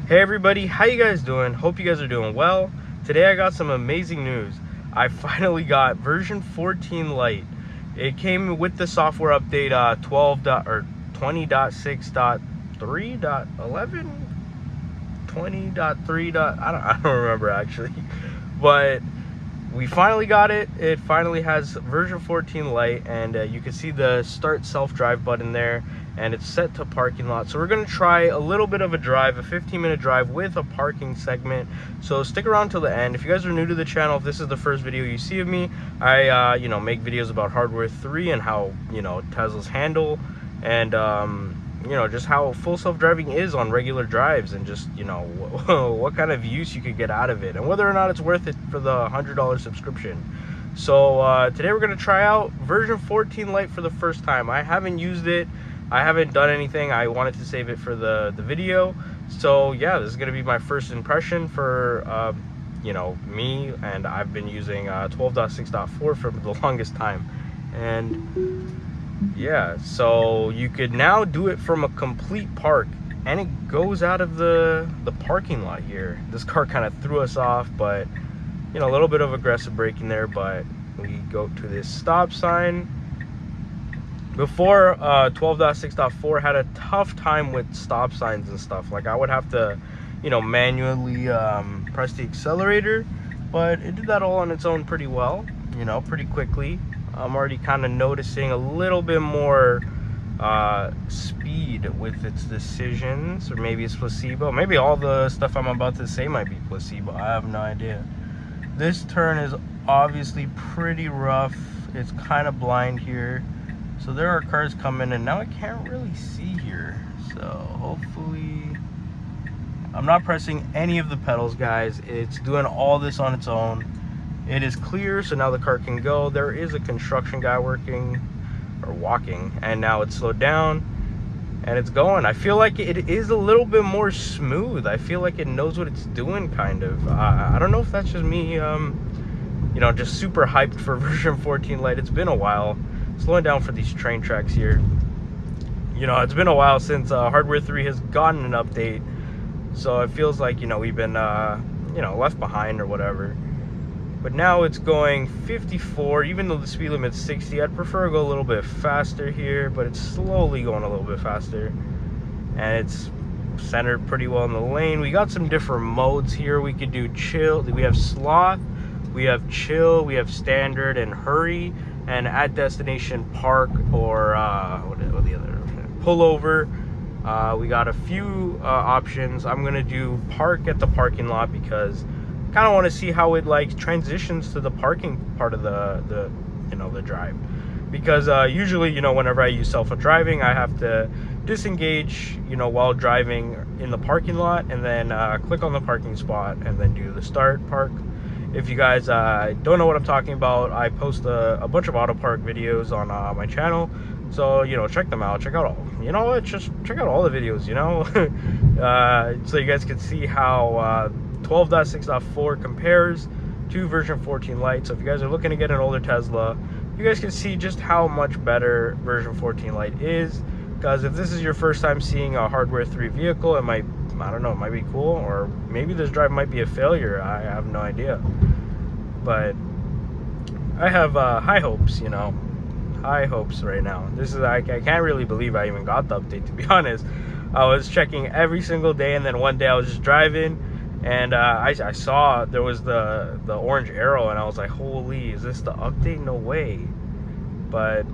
Hey everybody, how you guys doing? Hope you guys are doing well. Today I got some amazing news. I finally got version 14 Lite. It came with the software update 20.6.3.11, 20.3. I don't remember actually. But we finally got it. It finally has version 14 Lite, and you can see the start self-drive button there, and it's set to parking lot. So we're going to try a little bit of a drive, a 15-minute drive with a parking segment. So stick around till the end. If you guys are new to the channel, if this is the first video you see of me, I make videos about hardware 3 and how Tesla's handle, and just how full self-driving is on regular drives, and just what kind of use you could get out of it, and whether or not it's worth it for the $100 subscription. So today we're going to try out version 14 Lite for the first time. I haven't used it, I haven't done anything. I wanted to save it for the video. So yeah, this is going to be my first impression for me, and I've been using 12.6.4 for the longest time. And yeah, so you could now do it from a complete park, and it goes out of the parking lot here. This car kind of threw us off, but a little bit of aggressive braking there. But we go to this stop sign. Before 12.6.4 had a tough time with stop signs and stuff. Like I would have to manually press the accelerator, but it did that all on its own pretty well, pretty quickly. I'm already kind of noticing a little bit more speed with its decisions, or maybe it's placebo. Maybe all the stuff I'm about to say might be placebo. I have no idea. This turn is obviously pretty rough. It's kind of blind here, so there are cars coming, and now I can't really see here. So hopefully I'm not pressing any of the pedals, guys. It's doing all this on its own. It is clear, so now the car can go. There is a construction guy walking, and now it's slowed down and it's going. I feel like it is a little bit more smooth. I feel like it knows what it's doing, kind of. I don't know if that's just me, just super hyped for version 14 Lite. It's been a while. Slowing down for these train tracks here. It's been a while since hardware 3 has gotten an update, so it feels like we've been left behind or whatever. But now it's going 54, even though the speed limit's 60. I'd prefer to go a little bit faster here, but it's slowly going a little bit faster. And it's centered pretty well in the lane. We got some different modes here. We could do chill. We have sloth, we have chill, we have standard and hurry, and at destination park, or what the other, pullover. We got a few options. I'm going to do park at the parking lot because kind of want to see how it transitions to the parking part of the drive, because usually whenever I use self-driving, I have to disengage while driving in the parking lot, and then click on the parking spot and then do the start park. If you guys don't know what I'm talking about, I post a bunch of auto park videos on my channel, so check them out. Check out all, just check out all the videos, so you guys can see how 12.6.4 compares to version 14 Lite. So if you guys are looking to get an older Tesla, you guys can see just how much better version 14 Lite is. Because if this is your first time seeing a hardware 3 vehicle, it might, I don't know, it might be cool, or maybe this drive might be a failure. I have no idea, but I have high hopes, high hopes right now. This is, I can't really believe I even got the update, to be honest. I was checking every single day, and then one day I was just driving, and I saw there was the orange arrow, and I was like, holy, is this the update? No way. But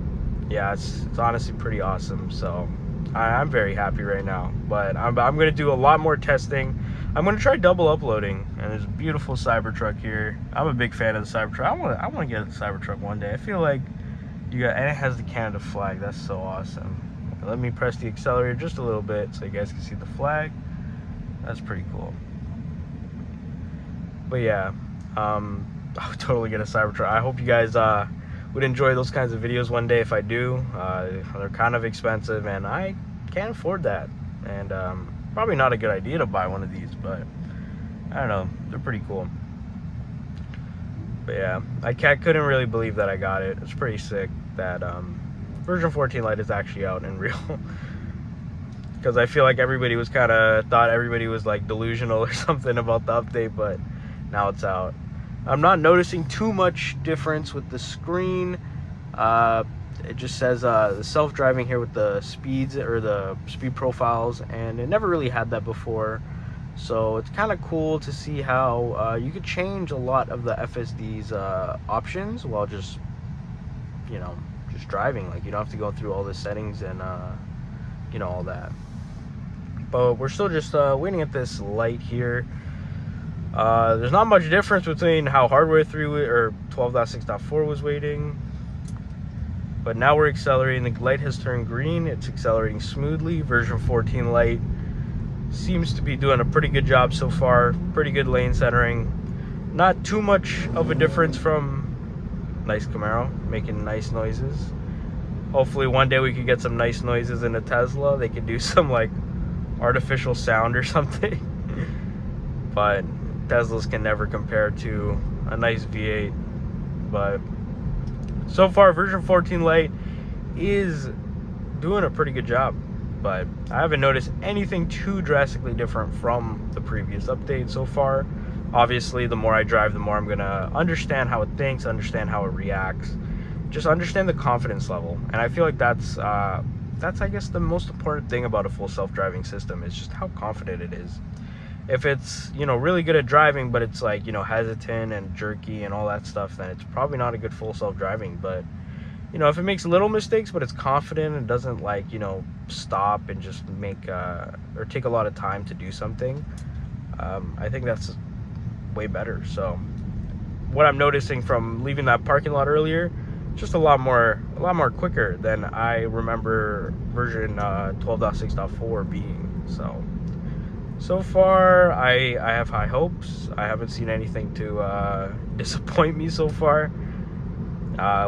yeah, it's honestly pretty awesome. So I'm very happy right now, but I'm gonna do a lot more testing. I'm gonna try double uploading, and there's a beautiful Cybertruck here. I'm a big fan of the Cybertruck. I want to get a Cybertruck one day. I feel like and it has the Canada flag. That's so awesome. Let me press the accelerator just a little bit so you guys can see the flag. That's pretty cool. But yeah, I would totally get a Cybertruck. I hope you guys would enjoy those kinds of videos one day. If I do, they're kind of expensive, and I can't afford that, and probably not a good idea to buy one of these, but I don't know, they're pretty cool. But yeah, I couldn't really believe that I got it. It's pretty sick that version 14 Lite is actually out in real because I feel like everybody was thought everybody was like delusional or something about the update, but now it's out. I'm not noticing too much difference with the screen. It just says the self-driving here with the speeds or the speed profiles, and it never really had that before. So it's kind of cool to see how you could change a lot of the FSD's options while just, you know, just driving. Like, you don't have to go through all the settings and you know, all that. But we're still just waiting at this light here. There's not much difference between how hardware 3 or 12.6.4 was waiting. But now we're accelerating. The light has turned green. It's accelerating smoothly. Version 14 Lite seems to be doing a pretty good job so far. Pretty good lane centering. Not too much of a difference from nice Camaro, making nice noises. Hopefully one day we could get some nice noises in a Tesla. They could do some like artificial sound or something. But Teslas can never compare to a nice V8. But so far, version 14 Lite is doing a pretty good job, but I haven't noticed anything too drastically different from the previous update so far. Obviously, the more I drive, the more I'm gonna understand how it thinks, understand how it reacts, just understand the confidence level. And I feel like that's I guess the most important thing about a full self-driving system is just how confident it is. If it's, you know, really good at driving, but it's like, you know, hesitant and jerky and all that stuff, then it's probably not a good full self-driving. But, you know, if it makes little mistakes, but it's confident and doesn't, like, you know, stop and just make, or take a lot of time to do something, I think that's way better. So what I'm noticing from leaving that parking lot earlier, just a lot more quicker than I remember version 12.6.4 being. So far, I have high hopes. I haven't seen anything to disappoint me so far.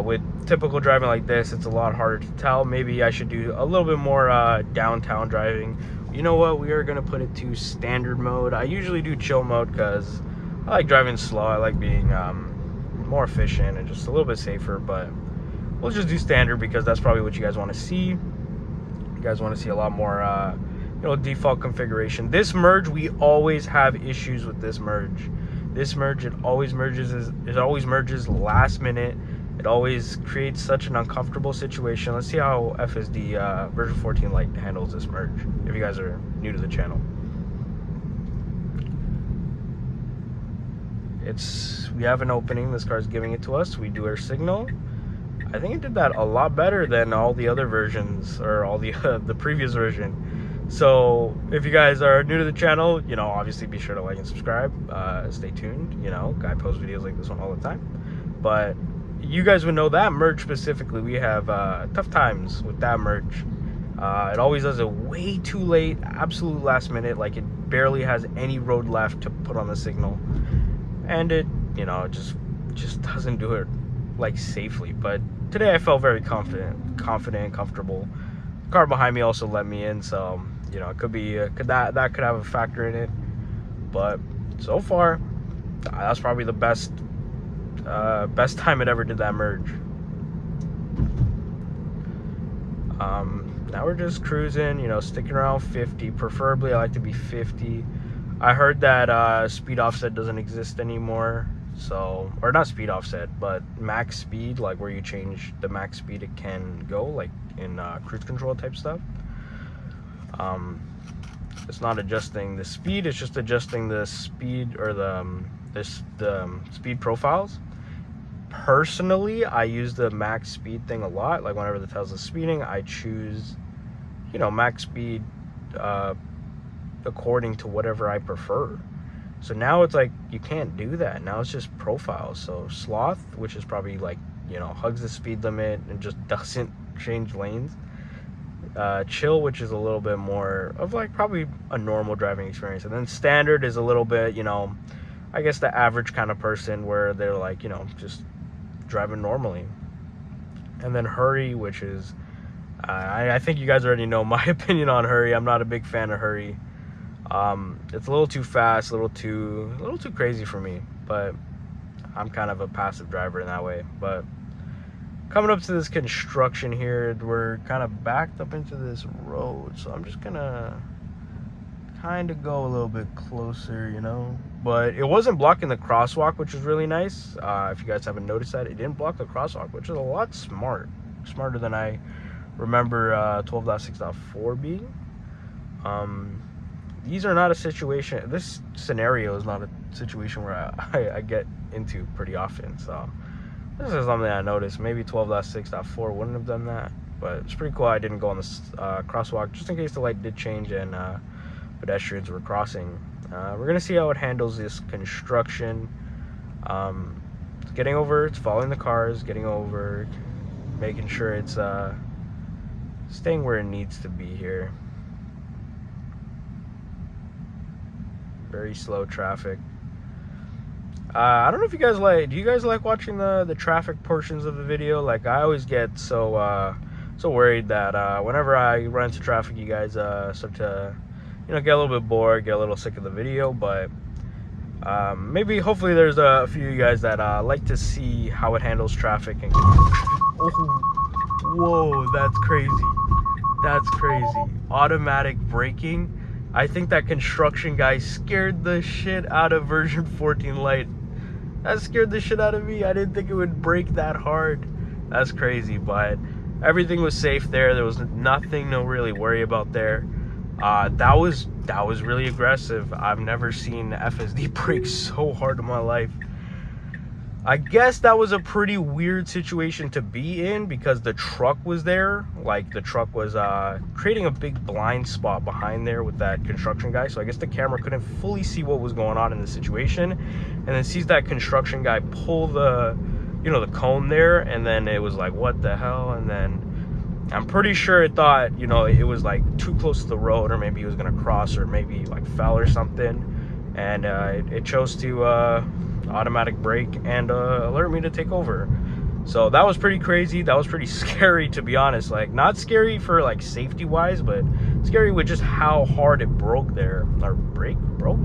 With typical driving like this, it's a lot harder to tell. Maybe I should do a little bit more downtown driving. You know what? We are going to put it to standard mode. I usually do chill mode because I like driving slow. I like being more efficient and just a little bit safer. But we'll just do standard because that's probably what you guys want to see. You guys want to see a lot more you know, default configuration. This merge, we always have issues with this merge. This merge, it always merges last minute. It always creates such an uncomfortable situation. Let's see how FSD version 14 Lite handles this merge, if you guys are new to the channel. We have an opening. This car's giving it to us. We do our signal. I think it did that a lot better than all the other versions, or all the previous version. So if you guys are new to the channel, you know, obviously be sure to like and subscribe. Stay tuned. You know, I post videos like this one all the time. But you guys would know that merge specifically, we have tough times with that merge. It always does it way too late, absolute last minute. Like, it barely has any road left to put on the signal, and it, you know, it just doesn't do it like safely. But today I felt very confident, comfortable. The car behind me also let me in, so you know, it could be that could have a factor in it. But so far, that's probably the best time it ever did that merge. Now we're just cruising, you know, sticking around 50. Preferably I like to be 50. I heard that speed offset doesn't exist anymore, so, or not speed offset, but max speed, like where you change the max speed it can go, like in cruise control type stuff. It's not adjusting the speed, it's just adjusting the speed, or the speed profiles. Personally, I use the max speed thing a lot. Like, whenever the Tesla's speeding, I choose, you know, max speed according to whatever I prefer. So now it's like you can't do that. Now it's just profiles. So sloth, which is probably like, you know, hugs the speed limit and just doesn't change lanes. Chill, which is a little bit more of like probably a normal driving experience. And then standard is a little bit, you know, I guess the average kind of person, where they're like, you know, just driving normally. And then hurry, which is I think you guys already know my opinion on hurry. I'm not a big fan of hurry. It's a little too fast, a little too crazy for me, but I'm kind of a passive driver in that way. But coming up to this construction here. We're kind of backed up into this road, so I'm just gonna kind of go a little bit closer, you know. But it wasn't blocking the crosswalk, which was really nice. If you guys haven't noticed that, it didn't block the crosswalk, which is a lot smarter than I remember 12.6.4 being. These are not a situation, this scenario is not a situation where I get into pretty often, so this is something I noticed. Maybe 12.6.4 wouldn't have done that, but it's pretty cool I didn't go on this crosswalk, just in case the light did change and pedestrians were crossing. We're gonna see how it handles this construction. It's getting over, it's following the cars, getting over, making sure it's staying where it needs to be here. Very slow traffic. I don't know if you guys do you guys like watching the traffic portions of the video? Like, I always get so worried that whenever I run into traffic, you guys start to, you know, get a little bit bored, get a little sick of the video. But maybe, hopefully there's a few of you guys that like to see how it handles traffic. And whoa, that's crazy. That's crazy. Automatic braking. I think that construction guy scared the shit out of version 14 Lite. That scared the shit out of me. I didn't think it would brake that hard. That's crazy, but everything was safe there. There was nothing to really worry about there. That was really aggressive. I've never seen FSD brake so hard in my life. I guess that was a pretty weird situation to be in because the truck was there. Like, the truck was creating a big blind spot behind there with that construction guy. So I guess the camera couldn't fully see what was going on in the situation, and then sees that construction guy pull the, you know, the cone there, and then it was like, what the hell? And then I'm pretty sure it thought, you know, it was like too close to the road, or maybe he was gonna cross, or maybe like fell or something, and it chose to automatic brake and alert me to take over. So that was pretty crazy. That was pretty scary, to be honest. Like, not scary for like safety wise, but scary with just how hard it broke there. Or broke?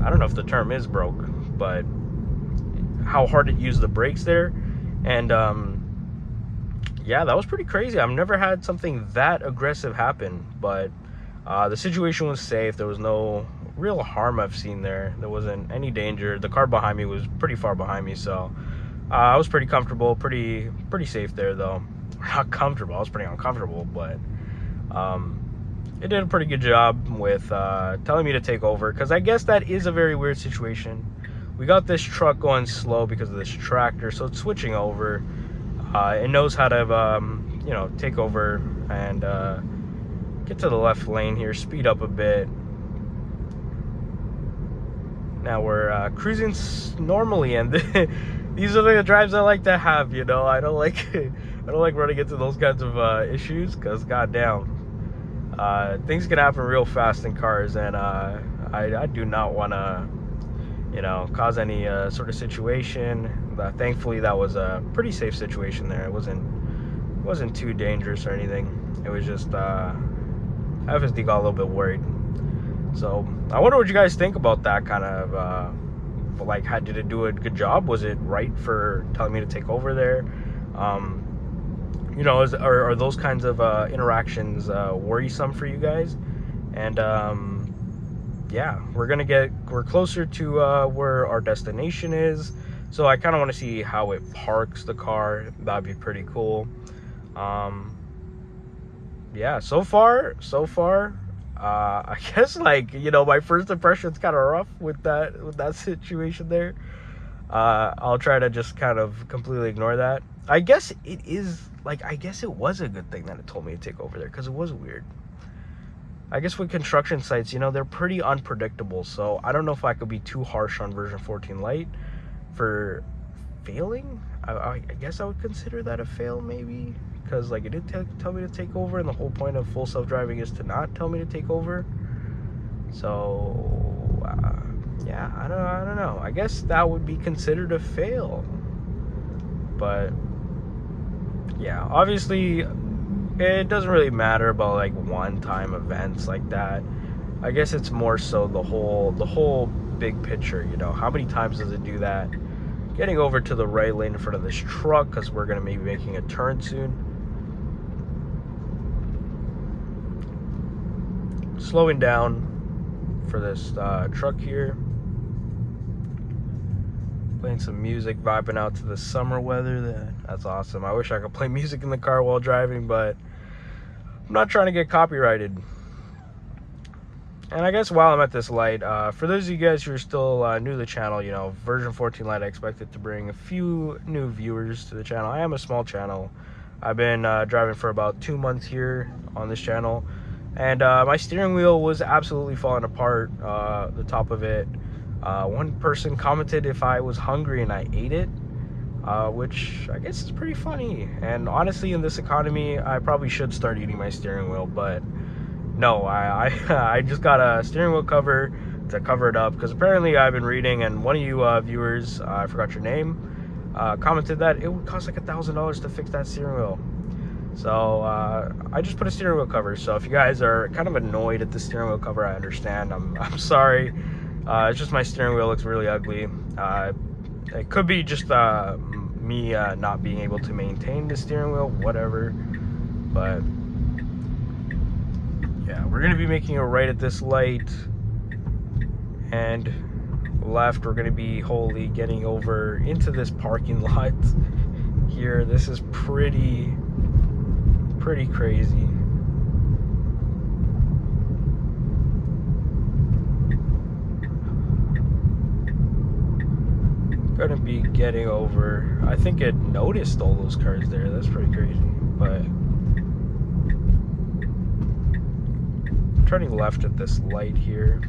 I don't know if the term is broke, but how hard it used the brakes there. And yeah, that was pretty crazy. I've never had something that aggressive happen, but the situation was safe. There was no real harm I've seen there. There wasn't any danger. The car behind me was pretty far behind me, so I was pretty comfortable, pretty safe there, though. Not comfortable, I was pretty uncomfortable, but it did a pretty good job with telling me to take over, because I guess that is a very weird situation. We got this truck going slow because of this tractor, so it's switching over. It knows how to you know, take over and get to the left lane here, speed up a bit. Now we're cruising normally, and these are the drives I like to have, you know. I don't like running into those kinds of issues, because goddamn, things can happen real fast in cars, and I do not want to, you know, cause any sort of situation. Thankfully, that was a pretty safe situation there. It wasn't too dangerous or anything. It was just FSD got a little bit worried. So I wonder what you guys think about that kind of like, how did it do a good job? Was it right for telling me to take over there? You know, are those kinds of interactions worrisome for you guys? And yeah, we're closer to where our destination is, so I kind of want to see how it parks the car. That'd be pretty cool. Yeah, so far I guess, like, you know, my first impression's kind of rough with that situation there. I'll try to just kind of completely ignore that. I guess it is, like, I guess it was a good thing that it told me to take over there, because it was weird. I guess with construction sites, you know, they're pretty unpredictable, so I don't know if I could be too harsh on version 14 Lite for failing. I guess I would consider that a fail, maybe, because, like, it did tell me to take over, and the whole point of full self-driving is to not tell me to take over. So yeah, I don't know. I guess that would be considered a fail. But yeah, obviously it doesn't really matter about like one-time events like that. I guess it's more so the whole big picture, you know. How many times does it do that? getting over to the right lane in front of this truck because we're going to be making a turn soon. Slowing down for this truck here. Playing some music, vibing out to the summer weather. That's awesome. I wish I could play music in the car while driving, but I'm not trying to get copyrighted. And I guess while I'm at this light, for those of you guys who are still new to the channel, you know, version 14 Lite, I expect it to bring a few new viewers to the channel. I am a small channel. I've been driving for about 2 months here on this channel, and my steering wheel was absolutely falling apart, the top of it. One person commented if I was hungry and I ate it, which I guess is pretty funny. And honestly, in this economy, I probably should start eating my steering wheel, but no, I just got a steering wheel cover to cover it up, because apparently I've been reading, and one of you viewers, I forgot your name, commented that it would cost like $1,000 to fix that steering wheel. So I just put a steering wheel cover. So if you guys are kind of annoyed at the steering wheel cover, I understand. I'm sorry. It's just my steering wheel looks really ugly. It could be just me not being able to maintain the steering wheel, whatever. But yeah, we're gonna be making a right at this light, and left we're gonna be wholly getting over into this parking lot here. This is pretty crazy. Gonna be getting over. I think it noticed all those cars there. That's pretty crazy. But turning left at this light here.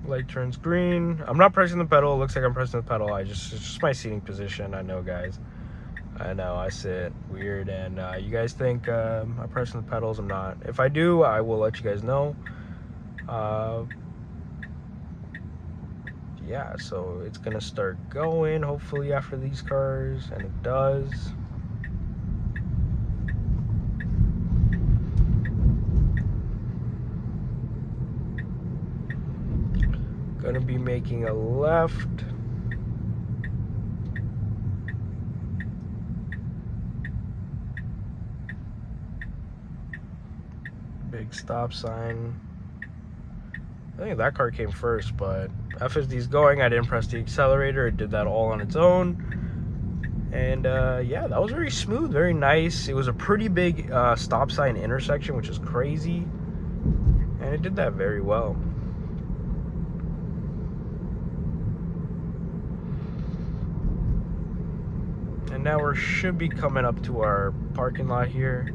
Light turns green. I'm not pressing the pedal. It looks like I'm pressing the pedal. It's just my seating position. I know, guys. I know I sit weird, and you guys think I'm pressing the pedals. I'm not. If I do, I will let you guys know. Yeah, so it's gonna start going hopefully after these cars, and it does. Gonna be making a left. Big stop sign. I think that car came first, but FSD's going. I didn't press the accelerator. It did that all on its own. And yeah, that was very smooth, very nice. It was a pretty big stop sign intersection, which is crazy. And it did that very well. And now we should be coming up to our parking lot here.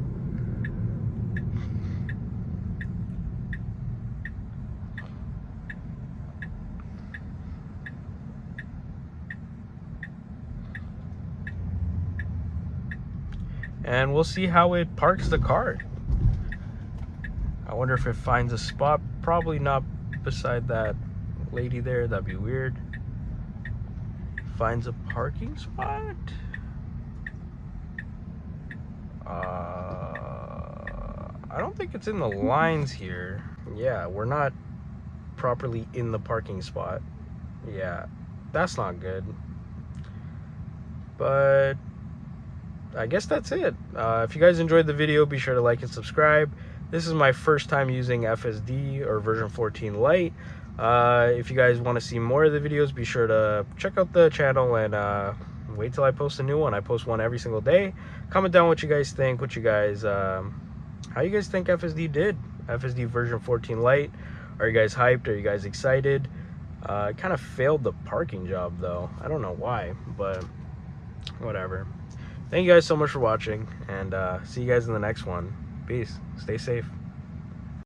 And we'll see how it parks the car. I wonder if it finds a spot. Probably not beside that lady there. That'd be weird. Finds a parking spot. I don't think it's in the lines here. Yeah, we're not properly in the parking spot. Yeah, that's not good. But I guess that's it. If you guys enjoyed the video, be sure to like and subscribe. This is my first time using FSD or version 14 Lite. If you guys want to see more of the videos, be sure to check out the channel and wait till I post a new one. I post one every single day. Comment down what you guys think, how you guys think FSD did. FSD version 14 Lite. Are you guys hyped? Are you guys excited? Kind of failed the parking job though. I don't know why, but whatever. Thank you guys so much for watching, and see you guys in the next one. Peace. Stay safe.